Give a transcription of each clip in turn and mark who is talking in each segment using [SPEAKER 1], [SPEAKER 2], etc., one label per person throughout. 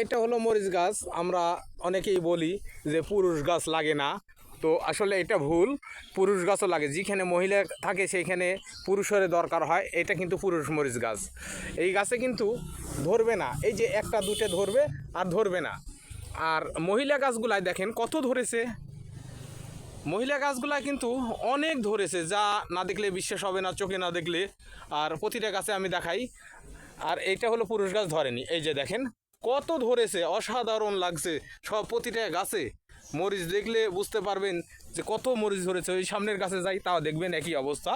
[SPEAKER 1] এটা হলো মরিচ গাছ। আমরা অনেকেই বলি যে পুরুষ গাছ লাগে না, তো আসলে এটা ভুল। পুরুষ গাছও লাগে, যেখানে মহিলা থাকে সেইখানে পুরুষের দরকার হয়। এটা কিন্তু পুরুষ মরিচ গাছ। এই গাছে কিন্তু ধরবে না, এই যে একটা দুটো ধরবে আর ধরবে না। আর মহিলা গাছগুলায় দেখেন কত ধরেছে, মহিলা গাছগুলায় কিন্তু অনেক ধরেছে, যা না দেখলে বিশ্বাস হবে না, চোখে না দেখলে। আর প্রতিটা গাছে আমি দেখাই। আর এইটা হলো পুরুষ গাছ, ধরেনি। এই যে দেখেন কত ধরেছে, অসাধারণ লাগছে সব প্রতিটা গাছে। মরিচ দেখলে বুঝতে পারবেন যে কত মরিচ ধরেছে। ওই সামনের গাছে যাই, তাও দেখবেন একই অবস্থা,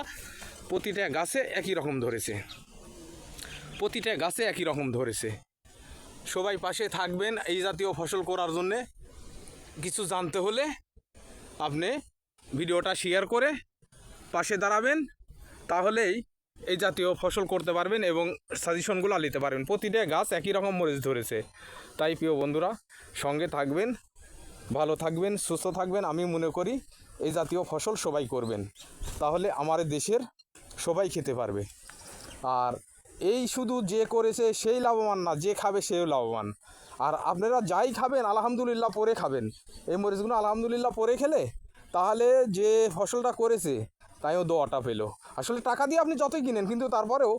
[SPEAKER 1] প্রতিটা গাছে একই রকম ধরেছে, প্রতিটা গাছে একই রকম ধরেছে। সবাই পাশে থাকবেন এই জাতীয় ফসল করার জন্যে। কিছু জানতে হলে আপনি ভিডিওটা শেয়ার করে পাশে দাঁড়াবেন, তাহলেই এই জাতীয় ফসল করতে পারবেন এবং সাজেশনগুলো নিতে পারবেন। প্রতিটা গাছ একই রকম মরিচ ধরেছে। তাই প্রিয় বন্ধুরা, সঙ্গে থাকবেন, ভালো থাকবেন, সুস্থ থাকবেন। আমি মনে করি এই জাতীয় ফসল সবাই করবেন, তাহলে আমার দেশের সবাই খেতে পারবে। আর এই শুধু যে করেছে সেই লাভবান না, যে খাবে সেও লাভবান। আর আপনারা যাই খাবেন আলহামদুলিল্লাহ পরে খাবেন। এই মরিচগুলো আলহামদুলিল্লাহ পরে খেলে তাহলে যে ফসলটা করেছে তাইও দোয়াটা পেলো। আসলে টাকা দিয়ে আপনি যতই কিনেন, কিন্তু তারপরেও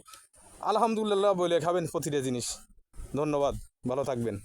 [SPEAKER 1] আলহামদুলিল্লাহ বলে খাবেন প্রতিটা জিনিস। ধন্যবাদ, ভালো থাকবেন।